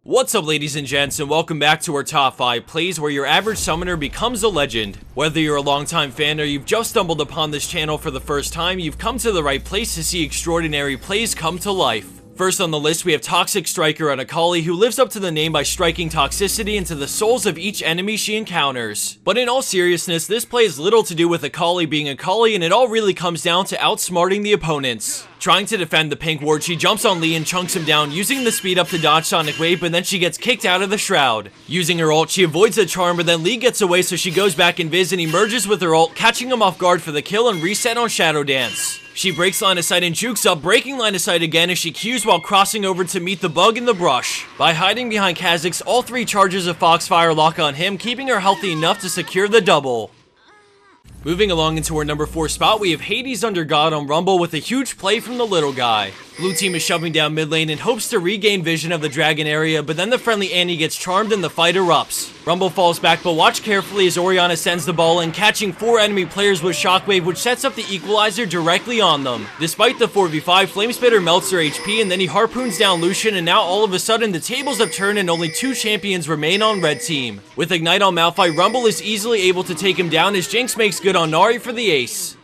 What's up, ladies and gents, and welcome back to our top 5 plays where your average summoner becomes a legend. Whether you're a longtime fan or you've just stumbled upon this channel for the first time, you've come to the right place to see extraordinary plays come to life. First on the list, we have Toxicstriker on Akali, who lives up to the name by striking toxicity into the souls of each enemy she encounters. But in all seriousness, this play has little to do with Akali being Akali, and it all really comes down to outsmarting the opponents. Trying to defend the pink ward, she jumps on Lee and chunks him down, using the speed up to dodge Sonic Wave, but then she gets kicked out of the shroud. Using her ult, she avoids the charm, but then Lee gets away, so she goes back invis and emerges with her ult, catching him off guard for the kill and reset on Shadow Dance. She breaks line of sight and jukes up, breaking line of sight again as she Qs while crossing over to meet the bug in the brush. By hiding behind Kha'Zix, all 3 charges of Foxfire lock on him, keeping her healthy enough to secure the double. Moving along into our number 4 spot, we have Hades under God on Rumble with a huge play from the little guy. Blue team is shoving down mid lane and hopes to regain vision of the Dragon area, but then the friendly Annie gets charmed and the fight erupts. Rumble falls back, but watch carefully as Orianna sends the ball in, catching 4 enemy players with Shockwave, which sets up the equalizer directly on them. Despite the 4v5, Flamespitter melts her HP and then he harpoons down Lucian, and now all of a sudden the tables have turned and only 2 champions remain on red team. With Ignite on Malphite, Rumble is easily able to take him down as Jinx makes good on Nari for the ace.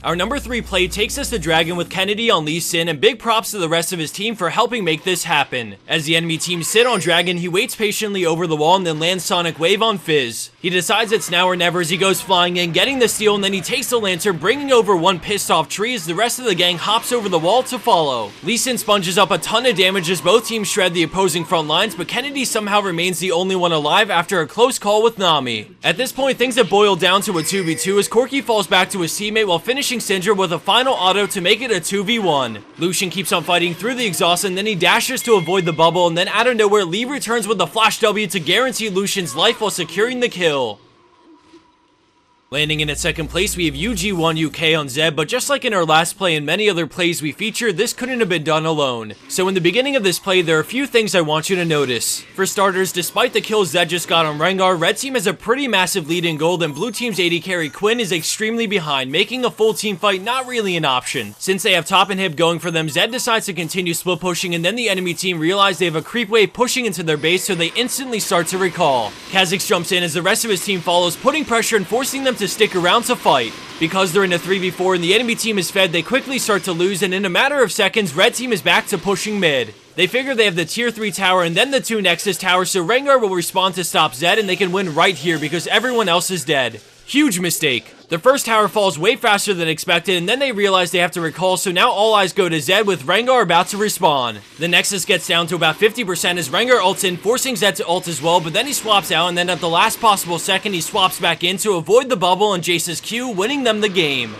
Our number 3 play takes us to Dragan with Keniti on Lee Sin, and big props to the rest of his team for helping make this happen. As the enemy team sit on Dragan, he waits patiently over the wall and then lands Sonic Wave on Fizz. He decides it's now or never as he goes flying in, getting the steal, and then he takes the lantern, bringing over one pissed off tree as the rest of the gang hops over the wall to follow. Lee Sin sponges up a ton of damage as both teams shred the opposing front lines, but Keniti somehow remains the only one alive after a close call with Nami. At this point, things have boiled down to a 2v2 as Corki falls back to his teammate while finishing Syndra with a final auto to make it a 2v1. Lucian keeps on fighting through the exhaust and then he dashes to avoid the bubble, and then out of nowhere Lee returns with the flash W to guarantee Lucian's life while securing the kill. Landing in at second place, we have UG1 UK on Zed, but just like in our last play and many other plays we featured, this couldn't have been done alone. So in the beginning of this play, there are a few things I want you to notice. For starters, despite the kills Zed just got on Rengar, red team has a pretty massive lead in gold, and blue team's AD carry Quinn is extremely behind, making a full team fight not really an option. Since they have top inhib going for them, Zed decides to continue split pushing, and then the enemy team realize they have a creep wave pushing into their base, so they instantly start to recall. Kha'Zix jumps in as the rest of his team follows, putting pressure and forcing them to stick around to fight. Because they're in a 3v4 and the enemy team is fed, they quickly start to lose, and in a matter of seconds, red team is back to pushing mid. They figure they have the tier 3 tower and then the 2 Nexus towers, so Rengar will respond to stop Zed and they can win right here because everyone else is dead. Huge mistake. The first tower falls way faster than expected, and then they realize they have to recall, so now all eyes go to Zed with Rengar about to respawn. The Nexus gets down to about 50% as Rengar ults in, forcing Zed to ult as well, but then he swaps out, and then at the last possible second he swaps back in to avoid the bubble and Jace's Q, winning them the game.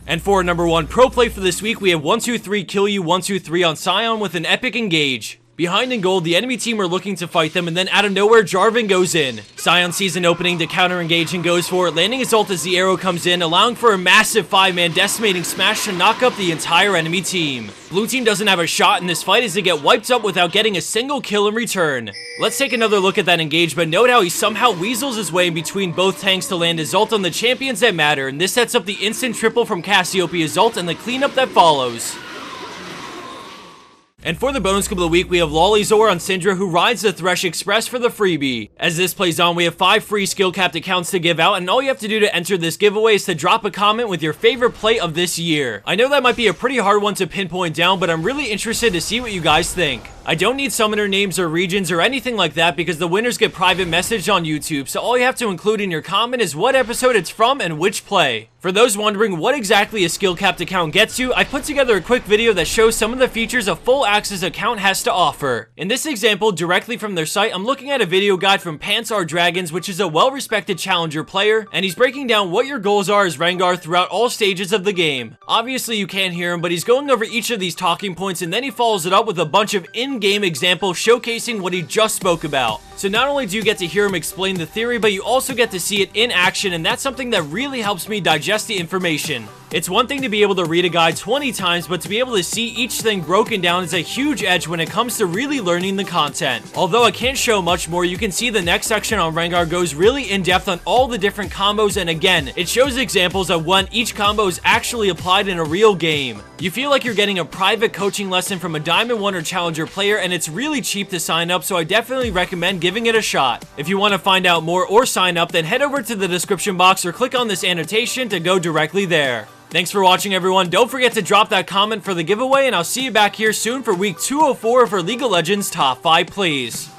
And for our number 1 pro play for this week, we have 123 kill you 123 on Sion with an epic engage. Behind in gold, the enemy team are looking to fight them, and then out of nowhere, Jarvan goes in. Sion sees an opening to counter-engage and goes for it, landing his ult as the arrow comes in, allowing for a massive 5-man decimating smash to knock up the entire enemy team. Blue team doesn't have a shot in this fight as they get wiped up without getting a single kill in return. Let's take another look at that engage, but note how he somehow weasels his way in between both tanks to land his ult on the champions that matter, and this sets up the instant triple from Cassiopeia's ult and the cleanup that follows. And for the bonus clip of the week, we have Lawlazor on Syndra, who rides the Thresh Express for the freebie. As this plays on, we have 5 free skill capped accounts to give out, and all you have to do to enter this giveaway is to drop a comment with your favorite play of this year. I know that might be a pretty hard one to pinpoint down, but I'm really interested to see what you guys think. I don't need summoner names or regions or anything like that because the winners get private messaged on YouTube, so all you have to include in your comment is what episode it's from and which play. For those wondering what exactly a skill capped account gets you, I put together a quick video that shows some of the features a full access account has to offer. In this example, directly from their site, I'm looking at a video guide from Pantsar Dragons, which is a well-respected challenger player, and he's breaking down what your goals are as Rengar throughout all stages of the game. Obviously you can't hear him, but he's going over each of these talking points, and then he follows it up with a bunch of in-game examples showcasing what he just spoke about. So not only do you get to hear him explain the theory, but you also get to see it in action, and that's something that really helps me digest the information. It's one thing to be able to read a guide 20 times, but to be able to see each thing broken down is a huge edge when it comes to really learning the content. Although I can't show much more, you can see the next section on Rengar goes really in depth on all the different combos, and again, it shows examples of when each combo is actually applied in a real game. You feel like you're getting a private coaching lesson from a Diamond 1 or Challenger player, and it's really cheap to sign up, so I definitely recommend giving it a shot. If you want to find out more or sign up, then head over to the description box or click on this annotation to go directly there. Thanks for watching, everyone. Don't forget to drop that comment for the giveaway, and I'll see you back here soon for week 204 for League of Legends Top 5 Plays.